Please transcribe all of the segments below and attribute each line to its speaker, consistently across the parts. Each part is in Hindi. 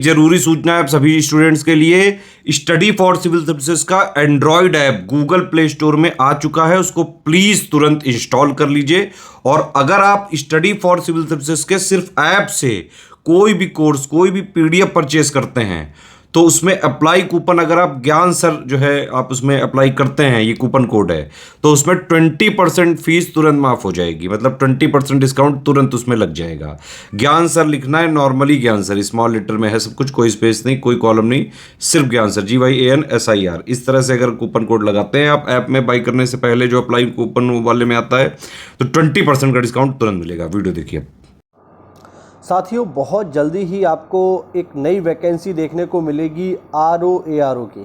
Speaker 1: जरूरी सूचना है आप सभी स्टूडेंट्स के लिए, स्टडी फॉर सिविल सर्विसेज का Android app Google play store में आ चुका है, उसको प्लीज तुरंत इंस्टॉल कर लीजिए। और अगर आप स्टडी फॉर सिविल सर्विसेज के सिर्फ ऐप से कोई भी कोर्स, कोई भी पीडीएफ परचेस करते हैं तो उसमें अप्लाई कूपन, अगर आप ज्ञान सर जो है आप उसमें अप्लाई करते हैं, ये कूपन कोड है, तो उसमें 20% फीस तुरंत माफ हो जाएगी, मतलब 20% डिस्काउंट तुरंत उसमें लग जाएगा। ज्ञान सर लिखना है, नॉर्मली ज्ञान सर स्मॉल लेटर में है सब कुछ, कोई स्पेस नहीं, कोई कॉलम नहीं, सिर्फ ज्ञान सर, GYANSIR। इस तरह से अगर कूपन कोड लगाते हैं आप ऐप में बाई करने से पहले, जो अप्लाई कूपन वाले में आता है, तो 20% का डिस्काउंट तुरंत मिलेगा। वीडियो देखिए।
Speaker 2: साथियों, बहुत जल्दी ही आपको एक नई वैकेंसी देखने को मिलेगी RO की।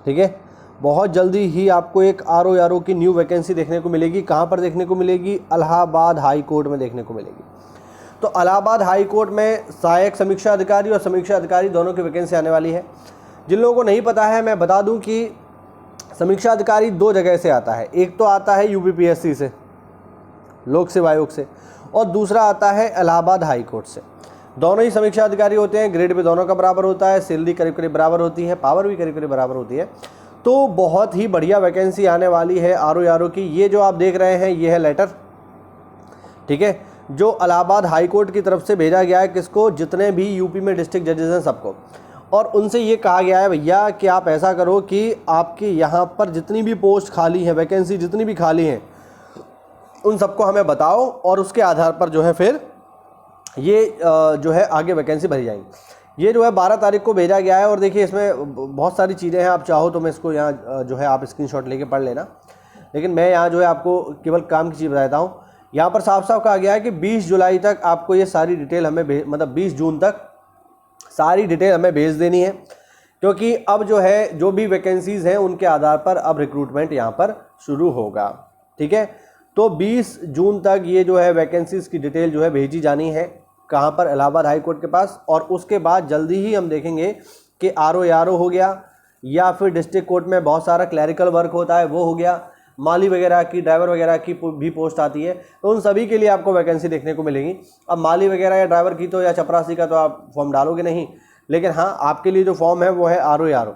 Speaker 2: ठीक है, बहुत जल्दी ही आपको एक RO की न्यू वैकेंसी देखने को मिलेगी। कहाँ पर देखने को मिलेगी? इलाहाबाद हाई कोर्ट में देखने को मिलेगी। तो इलाहाबाद हाई कोर्ट में सहायक समीक्षा अधिकारी और समीक्षा अधिकारी दोनों की वैकेंसी आने वाली है। जिन लोगों को नहीं पता है, मैं बता दूं कि समीक्षा अधिकारी दो जगह से आता है। एक तो आता है UPPSC से, लोक सेवा आयोग से, और दूसरा आता है इलाहाबाद हाई कोर्ट से। दोनों ही समीक्षा अधिकारी होते हैं, ग्रेड पे दोनों का बराबर होता है, सैलरी करीब करीब बराबर होती है, पावर भी करीब करीब बराबर होती है। तो बहुत ही बढ़िया वैकेंसी आने वाली है RO की। ये जो आप देख रहे हैं ये है लेटर, ठीक है, जो इलाहाबाद हाई कोर्ट की तरफ से भेजा गया है। किसको? जितने भी यूपी में डिस्ट्रिक्ट जजेस हैं सबको। और उनसे ये कहा गया है भैया कि आप ऐसा करो कि आपके यहाँ पर जितनी भी पोस्ट खाली हैं, वैकेंसी जितनी भी खाली हैं, उन सबको हमें बताओ और उसके आधार पर जो है फिर ये जो है आगे वैकेंसी भरी जाएंगी। ये जो है 12 तारीख को भेजा गया है। और देखिए इसमें बहुत सारी चीज़ें हैं, आप चाहो तो मैं इसको यहाँ जो है आप स्क्रीनशॉट लेके पढ़ लेना, लेकिन मैं यहाँ जो है आपको केवल काम की चीज़ बताता हूँ। यहाँ पर साफ साफ कहा गया है कि 20 जुलाई तक आपको ये सारी डिटेल हमें मतलब 20 जून तक सारी डिटेल हमें भेज देनी है, क्योंकि अब जो है जो भी वैकेंसीज़ हैं उनके आधार पर अब रिक्रूटमेंट यहाँ पर शुरू होगा। ठीक है, तो 20 जून तक ये जो है वैकेंसीज़ की डिटेल जो है भेजी जानी है। कहाँ पर? इलाहाबाद हाई कोर्ट के पास। और उसके बाद जल्दी ही हम देखेंगे कि RO हो गया, या फिर डिस्ट्रिक्ट कोर्ट में बहुत सारा क्लैरिकल वर्क होता है वो हो गया, माली वगैरह की, ड्राइवर वगैरह की भी पोस्ट आती है, तो उन सभी के लिए आपको वैकेंसी देखने को मिलेगी। अब माली वगैरह या ड्राइवर की तो, या चपरासी का तो आप फॉर्म डालोगे नहीं, लेकिन हाँ आपके लिए जो फॉर्म है वो है RO।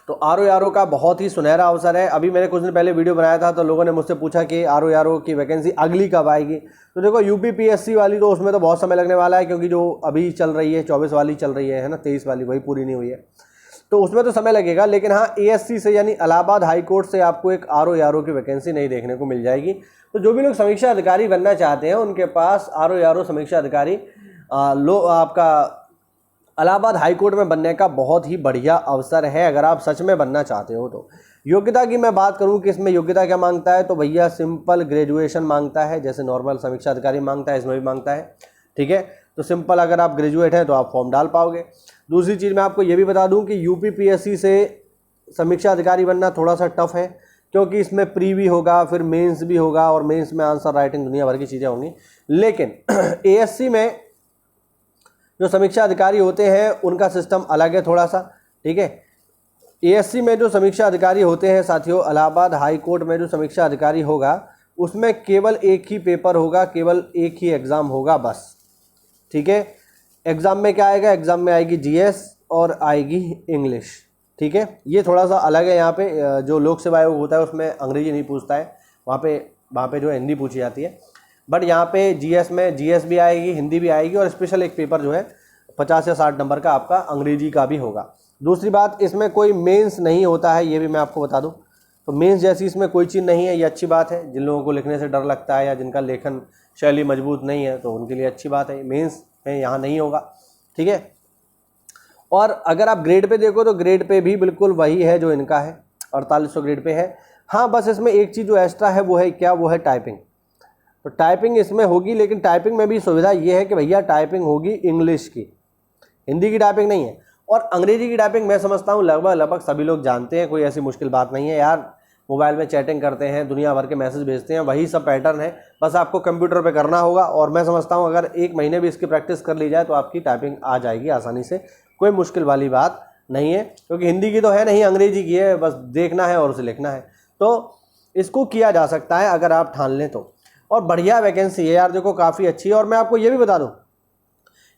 Speaker 2: तो RO का बहुत ही सुनहरा अवसर है। अभी मैंने कुछ दिन पहले वीडियो बनाया था तो लोगों ने मुझसे पूछा कि RO की वैकेंसी अगली कब आएगी। तो देखो UPPSC वाली तो उसमें तो बहुत समय लगने वाला है, क्योंकि जो अभी चल रही है 24 वाली चल रही है ना, 23 वाली वही पूरी नहीं हुई है, तो उसमें तो समय लगेगा। लेकिन हाँ ASC से यानी इलाहाबाद हाई कोर्ट से आपको एक RO की वैकेंसी नहीं देखने को मिल जाएगी। तो जो भी लोग समीक्षा अधिकारी बनना चाहते हैं उनके पास RO समीक्षा अधिकारी आपका इलाहाबाद हाई कोर्ट में बनने का बहुत ही बढ़िया अवसर है, अगर आप सच में बनना चाहते हो तो। योग्यता की मैं बात करूं कि इसमें योग्यता क्या मांगता है, तो भैया सिंपल ग्रेजुएशन मांगता है, जैसे नॉर्मल समीक्षा अधिकारी मांगता है इसमें भी मांगता है। ठीक है, तो सिंपल अगर आप ग्रेजुएट हैं तो आप फॉर्म डाल पाओगे। दूसरी चीज़ मैं आपको ये भी बता दूँ कि UPPSC से समीक्षा अधिकारी बनना थोड़ा सा टफ है, क्योंकि इसमें प्री भी होगा, फिर मेंस भी होगा, और मेंस में आंसर राइटिंग दुनिया भर की चीज़ें होंगी। लेकिन ASC में जो समीक्षा अधिकारी होते हैं उनका सिस्टम अलग है थोड़ा सा। ठीक है, ASC में जो समीक्षा अधिकारी होते हैं साथियों, इलाहाबाद हाई कोर्ट में जो समीक्षा अधिकारी होगा उसमें केवल एक ही पेपर होगा, केवल एक ही एग्ज़ाम होगा बस। ठीक है, एग्ज़ाम में क्या आएगा? एग्ज़ाम में आएगी GS और आएगी इंग्लिश। ठीक है, ये थोड़ा सा अलग है। यहाँ पे जो लोक सेवा आयोग होता है उसमें अंग्रेजी नहीं पूछता है, वहाँ पे जो है हिंदी पूछी जाती है। बट यहाँ पे GS में GS भी आएगी, हिंदी भी आएगी, और स्पेशल एक पेपर जो है 50 या 60 नंबर का आपका अंग्रेजी का भी होगा। दूसरी बात, इसमें कोई मेंस नहीं होता है, ये भी मैं आपको बता दूं। तो मेंस जैसी इसमें कोई चीज़ नहीं है, ये अच्छी बात है। जिन लोगों को लिखने से डर लगता है या जिनका लेखन शैली मजबूत नहीं है तो उनके लिए अच्छी बात है, मेंस में यहाँ नहीं होगा। ठीक है, और अगर आप ग्रेड पे देखो तो ग्रेड पे भी बिल्कुल वही है जो इनका है, 4800 ग्रेड पे है। हाँ, बस इसमें एक चीज़ जो एक्स्ट्रा है वो है क्या? वो है टाइपिंग। तो टाइपिंग इसमें होगी, लेकिन टाइपिंग में भी सुविधा ये है कि भैया टाइपिंग होगी इंग्लिश की, हिंदी की टाइपिंग नहीं है। और अंग्रेजी की टाइपिंग मैं समझता हूँ लगभग सभी लोग जानते हैं, कोई ऐसी मुश्किल बात नहीं है यार। मोबाइल में चैटिंग करते हैं, दुनिया भर के मैसेज भेजते हैं, वही सब पैटर्न है, बस आपको कंप्यूटर पे करना होगा। और मैं समझता हूँ अगर 1 महीने भी इसकी प्रैक्टिस कर ली जाए तो आपकी टाइपिंग आ जाएगी आसानी से, कोई मुश्किल वाली बात नहीं है। क्योंकि हिंदी की तो है नहीं, अंग्रेजी की है, बस देखना है और उसे लिखना है। तो इसको किया जा सकता है अगर आप ठान लें तो। और बढ़िया वैकेंसी है यार, देखो काफ़ी अच्छी है। और मैं आपको ये भी बता दूं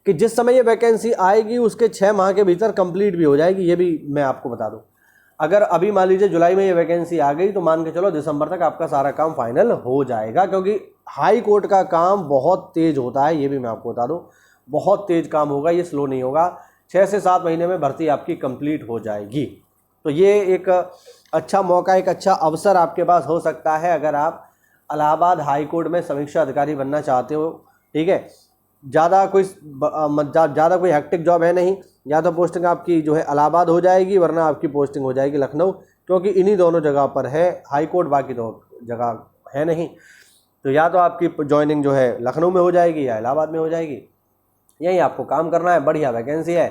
Speaker 2: कि जिस समय ये वैकेंसी आएगी उसके 6 माह के भीतर कंप्लीट भी हो जाएगी, ये भी मैं आपको बता दूं। अगर अभी मान लीजिए जुलाई में ये वैकेंसी आ गई तो मान के चलो दिसंबर तक आपका सारा काम फाइनल हो जाएगा, क्योंकि हाई कोर्ट का काम बहुत तेज़ होता है, ये भी मैं आपको बता दूं। बहुत तेज़ काम होगा, ये स्लो नहीं होगा। 6 से 7 महीने में भर्ती आपकी कंप्लीट हो जाएगी। तो ये एक अच्छा मौका, एक अच्छा अवसर आपके पास हो सकता है अगर आप इलाहाबाद हाई कोर्ट में समीक्षा अधिकारी बनना चाहते हो। ठीक है, ज़्यादा कोई हेक्टिक जॉब है नहीं। या तो पोस्टिंग आपकी जो है इलाहाबाद हो जाएगी, वरना आपकी पोस्टिंग हो जाएगी लखनऊ, क्योंकि इन्हीं दोनों जगह पर है हाई कोर्ट, बाकी तो जगह है नहीं। तो या तो आपकी ज्वाइनिंग जो है लखनऊ में हो जाएगी या इलाहाबाद में हो जाएगी। यही आपको काम करना है, बढ़िया वैकेंसी है,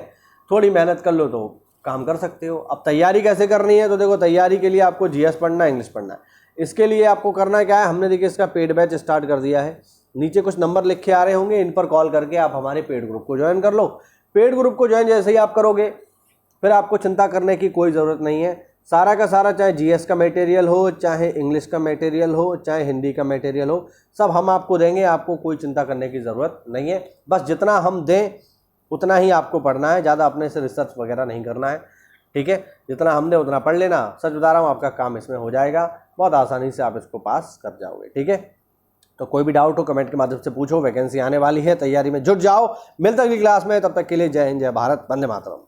Speaker 2: थोड़ी मेहनत कर लो तो काम कर सकते हो। अब तैयारी कैसे करनी है, तो देखो तैयारी के लिए आपको जीएस पढ़ना है, इंग्लिश पढ़ना है। इसके लिए आपको करना क्या है, हमने देखिए इसका पेड बैच स्टार्ट कर दिया है। नीचे कुछ नंबर लिख के आ रहे होंगे, इन पर कॉल करके आप हमारे पेड ग्रुप को ज्वाइन कर लो। पेड ग्रुप को ज्वाइन जैसे ही आप करोगे फिर आपको चिंता करने की कोई ज़रूरत नहीं है। सारा का सारा, चाहे जीएस का मटेरियल हो, चाहे इंग्लिश का मटेरियल हो, चाहे हिंदी का मटेरियल हो, सब हम आपको देंगे। आपको कोई चिंता करने की ज़रूरत नहीं है। बस जितना हम दें उतना ही आपको पढ़ना है, ज़्यादा अपने से रिसर्च वगैरह नहीं करना है। ठीक है, जितना हम दें उतना पढ़ लेना। सच बता रहा हूँ, आपका काम इसमें हो जाएगा, बहुत आसानी से आप इसको पास कर जाओगे। ठीक है, तो कोई भी डाउट हो कमेंट के माध्यम से पूछो। वैकेंसी आने वाली है, तैयारी में जुट जाओ। मिलते अगली क्लास में, तब तक के लिए जय हिंद, जय भारत, वंदे मातरम।